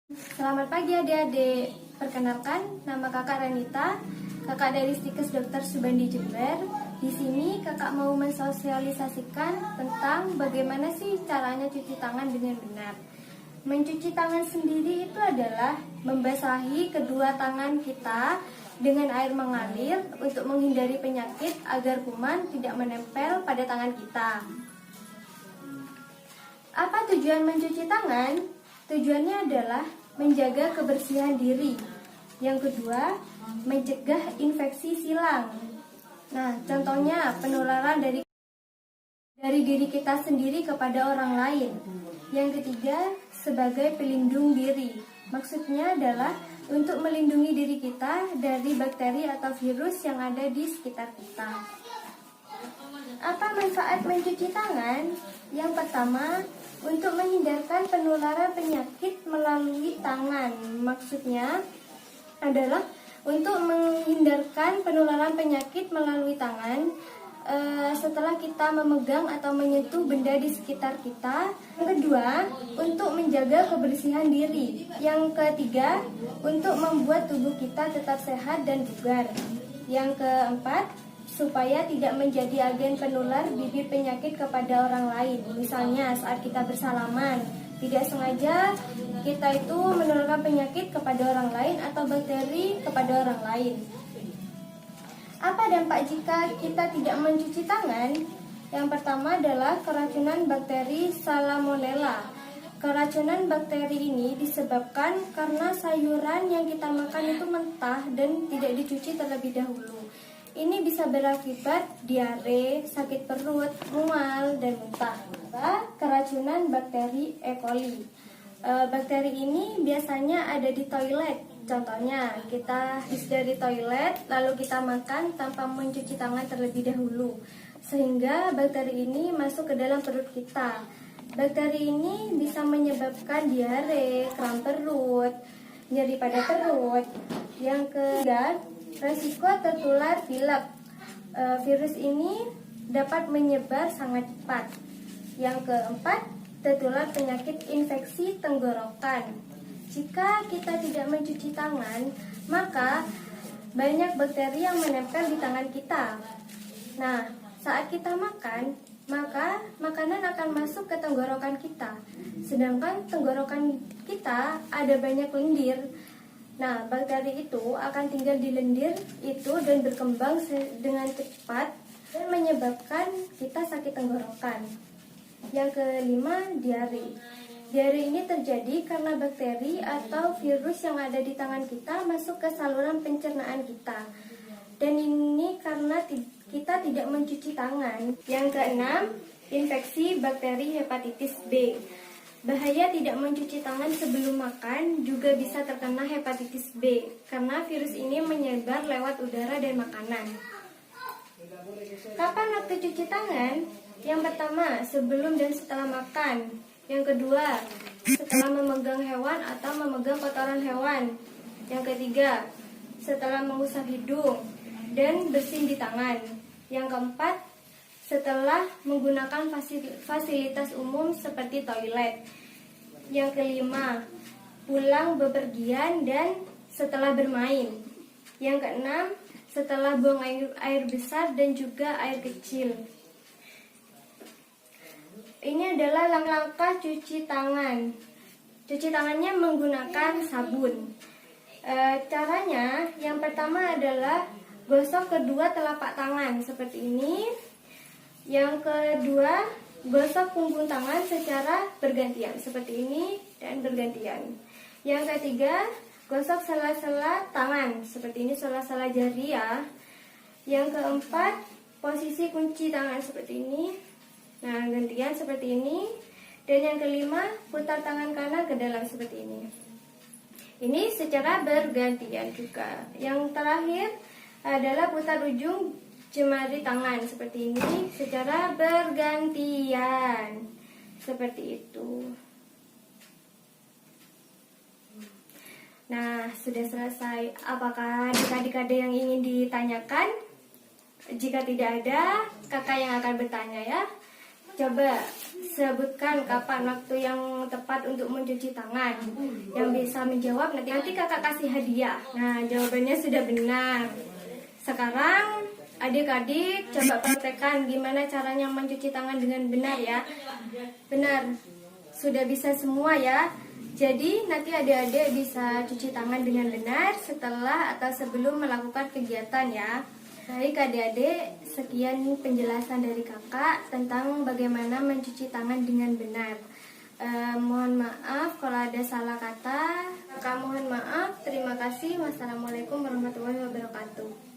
Selamat pagi adik-adik. Perkenalkan, nama kakak Ranita, kakak dari Stikes Dr. Subandi Jember. Di sini kakak mau mensosialisasikan tentang bagaimana sih caranya cuci tangan dengan benar. Mencuci tangan sendiri itu adalah membasahi kedua tangan kita dengan air mengalir untuk menghindari penyakit agar kuman tidak menempel pada tangan kita. Apa tujuan mencuci tangan? Tujuannya adalah menjaga kebersihan diri. Yang kedua, mencegah infeksi silang. Nah, contohnya penularan dari diri kita sendiri kepada orang lain. Yang ketiga, sebagai pelindung diri. Maksudnya adalah untuk melindungi diri kita dari bakteri atau virus yang ada di sekitar kita. Apa manfaat mencuci tangan? Yang pertama, untuk menghindarkan penularan penyakit melalui tangan. Maksudnya adalah untuk menghindarkan penularan penyakit melalui tangan setelah kita memegang atau menyentuh benda di sekitar kita. Yang kedua, untuk menjaga kebersihan diri. Yang ketiga, untuk membuat tubuh kita tetap sehat dan bugar. Yang keempat, supaya tidak menjadi agen penular bibit penyakit kepada orang lain. Misalnya saat kita bersalaman, tidak sengaja kita itu menularkan penyakit kepada orang lain atau bakteri kepada orang lain. Apa dampak jika kita tidak mencuci tangan? Yang pertama adalah keracunan bakteri Salmonella. Keracunan bakteri ini disebabkan karena sayuran yang kita makan itu mentah dan tidak dicuci terlebih dahulu. Ini bisa berakibat diare, sakit perut, mual, dan muntah. Keracunan bakteri E. coli. Bakteri ini biasanya ada di toilet. Contohnya, kita habis dari toilet, lalu kita makan tanpa mencuci tangan terlebih dahulu. Sehingga bakteri ini masuk ke dalam perut kita. Bakteri ini bisa menyebabkan diare, kram perut, nyeri pada perut. Yang ketiga, resiko tertular pilek. Virus ini dapat menyebar sangat cepat. Yang keempat, tertular penyakit infeksi tenggorokan. Jika kita tidak mencuci tangan, maka banyak bakteri yang menempel di tangan kita. Nah, saat kita makan, maka makanan akan masuk ke tenggorokan kita. Sedangkan tenggorokan kita ada banyak lendir. Nah, bakteri itu akan tinggal di lendir itu dan berkembang dengan cepat dan menyebabkan kita sakit tenggorokan. Yang kelima, diare. Diare ini terjadi karena bakteri atau virus yang ada di tangan kita masuk ke saluran pencernaan kita. Dan ini karena kita tidak mencuci tangan. Yang keenam, infeksi bakteri hepatitis B. Bahaya tidak mencuci tangan sebelum makan juga bisa terkena hepatitis B karena virus ini menyebar lewat udara dan makanan. Kapan waktu cuci tangan? Yang pertama, sebelum dan setelah makan. Yang kedua, setelah memegang hewan atau memegang kotoran hewan. Yang ketiga, setelah mengusap hidung dan bersin di tangan. Yang keempat, setelah menggunakan fasilitas umum seperti toilet. Yang kelima, pulang bepergian dan setelah bermain. Yang keenam, setelah buang air besar dan juga air kecil. Ini adalah langkah cuci tangan. Cuci tangannya menggunakan sabun. Caranya, yang pertama adalah gosok kedua telapak tangan seperti ini. Yang kedua, gosok punggung tangan secara bergantian seperti ini dan bergantian. Yang ketiga, gosok sela-sela tangan seperti ini, sela-sela jari ya. Yang keempat, posisi kunci tangan seperti ini. Nah, gantian seperti ini. Dan yang kelima, putar tangan kanan ke dalam seperti ini. Ini secara bergantian juga. Yang terakhir adalah putar ujung jemari tangan seperti ini secara bergantian. Seperti itu. Nah, sudah selesai. Apakah adik-adik ada yang ingin ditanyakan? Jika tidak ada, kakak yang akan bertanya ya. Coba sebutkan kapan waktu yang tepat untuk mencuci tangan. Yang bisa menjawab nanti kakak kasih hadiah. Nah, jawabannya sudah benar. Sekarang adik-adik coba praktekkan gimana caranya mencuci tangan dengan benar ya. Benar, sudah bisa semua ya. Jadi nanti adik-adik bisa cuci tangan dengan benar setelah atau sebelum melakukan kegiatan ya. Baik adik-adik, sekian penjelasan dari kakak tentang bagaimana mencuci tangan dengan benar. Mohon maaf kalau ada salah kata. Kakak mohon maaf. Terima kasih. Wassalamualaikum warahmatullahi wabarakatuh.